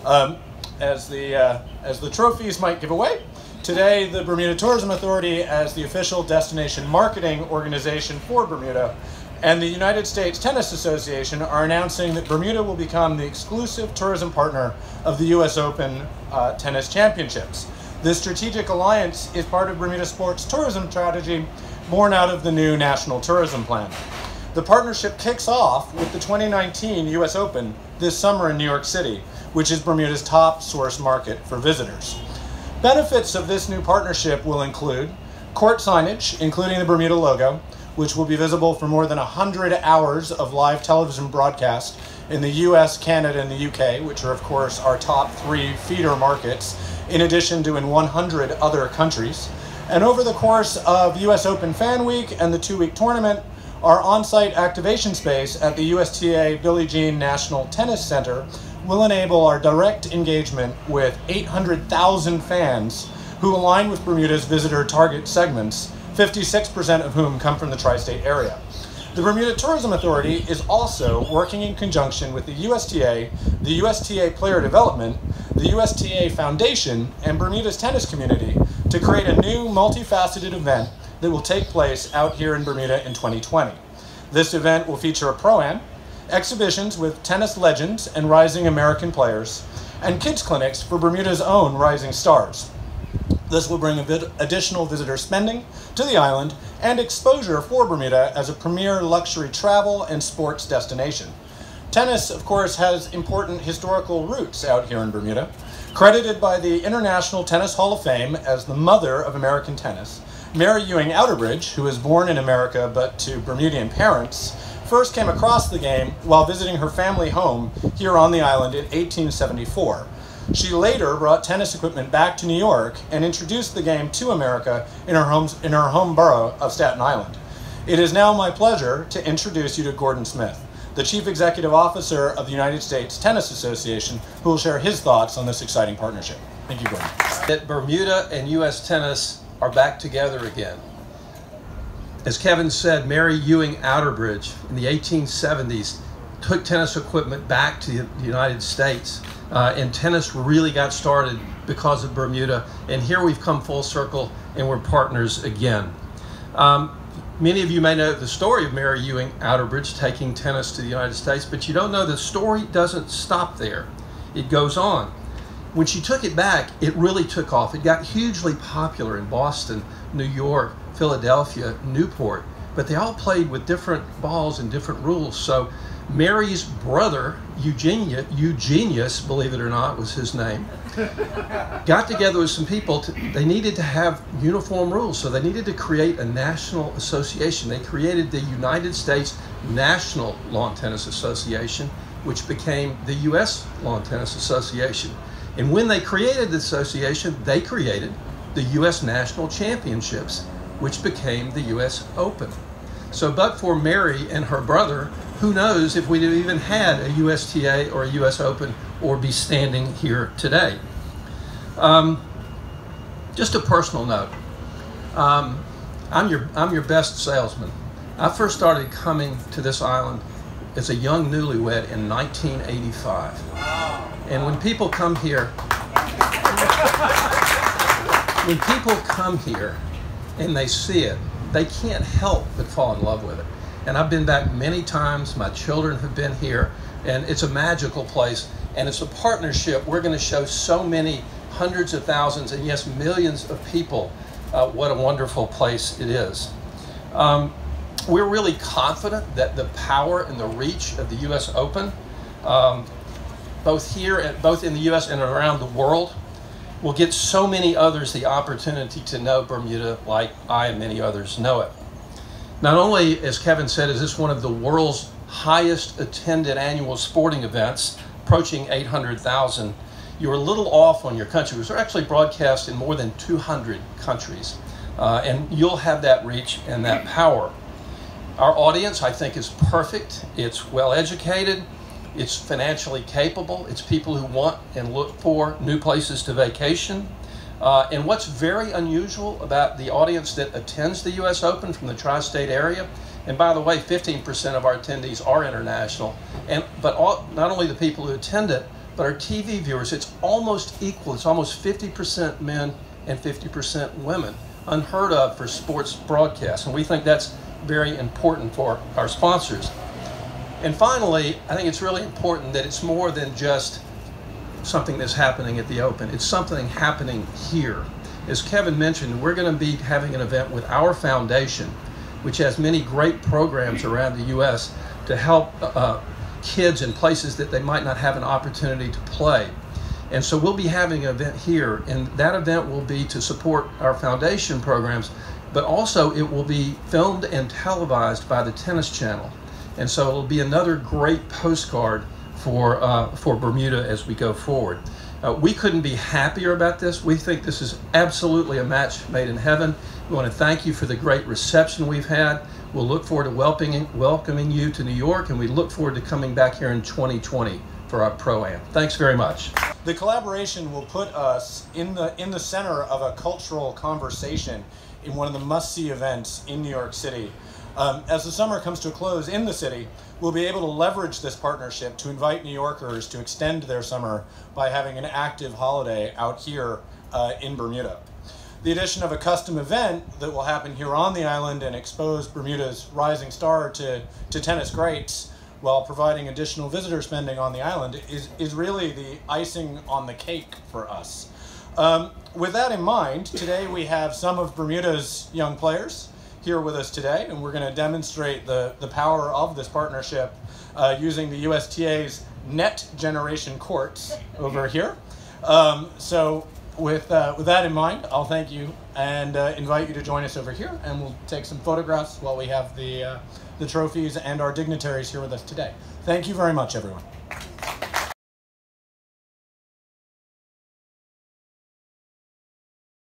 As the trophies might give away, today the Bermuda Tourism Authority, as the official destination marketing organization for Bermuda, and the United States Tennis Association are announcing that Bermuda will become the exclusive tourism partner of the U.S. Open Tennis Championships. This strategic alliance is part of Bermuda sports tourism strategy born out of the new National Tourism Plan. The partnership kicks off with the 2019 U.S. Open this summer in New York City, which is Bermuda's top source market for visitors. Benefits of this new partnership will include court signage, including the Bermuda logo, which will be visible for more than 100 hours of live television broadcast in the US, Canada, and the UK, which are, of course, our top 3 feeder markets, in addition to in 100 other countries. And over the course of US Open Fan Week and the 2-week tournament, our on-site activation space at the USTA Billie Jean National Tennis Center will enable our direct engagement with 800,000 fans who align with Bermuda's visitor target segments, 56% of whom come from the tri-state area. The Bermuda Tourism Authority is also working in conjunction with the USTA Player Development, the USTA Foundation, and Bermuda's tennis community to create a new multifaceted event that will take place out here in Bermuda in 2020. This event will feature a pro-am, exhibitions with tennis legends and rising American players, and kids clinics for Bermuda's own rising stars. This will bring additional visitor spending to the island and exposure for Bermuda as a premier luxury travel and sports destination. Tennis, of course, has important historical roots out here in Bermuda. Credited by the International Tennis Hall of Fame as the mother of American tennis, Mary Ewing Outerbridge, who was born in America but to Bermudian parents, first came across the game while visiting her family home here on the island in 1874. She later brought tennis equipment back to New York and introduced the game to America in her home borough of Staten Island. It is now my pleasure to introduce you to Gordon Smith, the Chief Executive Officer of the United States Tennis Association, who will share his thoughts on this exciting partnership. Thank you, Gordon. That Bermuda and U.S. tennis are back together again. As Kevin said, Mary Ewing Outerbridge in the 1870s took tennis equipment back to the United States. And tennis really got started because of Bermuda. And here we've come full circle and we're partners again. Many of you may know the story of Mary Ewing Outerbridge taking tennis to the United States, but you don't know the story doesn't stop there. It goes on. When she took it back, it really took off. It got hugely popular in Boston, New York, Philadelphia, Newport, but they all played with different balls and different rules. So Mary's brother, Eugenius, believe it or not, was his name, got together with some people. They needed to have uniform rules, so they needed to create a national association. They created the United States National Lawn Tennis Association, which became the U.S. Lawn Tennis Association. And when they created the association, they created the U.S. National Championships, which became the U.S. Open. So but for Mary and her brother, who knows if we'd have even had a USTA or a US Open or be standing here today. Just a personal note. I'm your best salesman. I first started coming to this island as a young newlywed in 1985. And when people come here, and they see it, they can't help but fall in love with it. And I've been back many times. My children have been here, and it's a magical place. And it's a partnership. We're going to show so many hundreds of thousands and yes, millions of people what a wonderful place it is. We're really confident that the power and the reach of the U.S. Open, both in the U.S. and around the world, will get so many others the opportunity to know Bermuda like I and many others know it. Not only, as Kevin said, is this one of the world's highest attended annual sporting events, approaching 800,000, you're a little off on your country, because they're actually broadcast in more than 200 countries. And you'll have that reach and that power. Our audience, I think, is perfect. It's well educated. It's financially capable. It's people who want and look for new places to vacation. And what's very unusual about the audience that attends the U.S. Open from the tri-state area, and by the way, 15% of our attendees are international, but not only the people who attend it, but our TV viewers, it's almost equal. It's almost 50% men and 50% women. Unheard of for sports broadcasts, and we think that's very important for our sponsors. And finally, I think it's really important that it's more than just something that's happening at the Open. It's something happening here. As Kevin mentioned, we're going to be having an event with our foundation, which has many great programs around the U.S. to help kids in places that they might not have an opportunity to play. And so we'll be having an event here, and that event will be to support our foundation programs, but also it will be filmed and televised by the Tennis Channel. And so it'll be another great postcard for Bermuda as we go forward. We couldn't be happier about this. We think this is absolutely a match made in heaven. We want to thank you for the great reception we've had. We'll look forward to welcoming you to New York, and we look forward to coming back here in 2020 for our Pro-Am. Thanks very much. The collaboration will put us in the center of a cultural conversation in one of the must-see events in New York City. As the summer comes to a close in the city, we'll be able to leverage this partnership to invite New Yorkers to extend their summer by having an active holiday out here in Bermuda. The addition of a custom event that will happen here on the island and expose Bermuda's rising star to tennis greats while providing additional visitor spending on the island is really the icing on the cake for us. With that in mind, today we have some of Bermuda's young players here with us today, and we're going to demonstrate the power of this partnership using the USTA's Net Generation courts over here. So with that in mind, I'll thank you and invite you to join us over here, and we'll take some photographs while we have the trophies and our dignitaries here with us today. Thank you very much, everyone.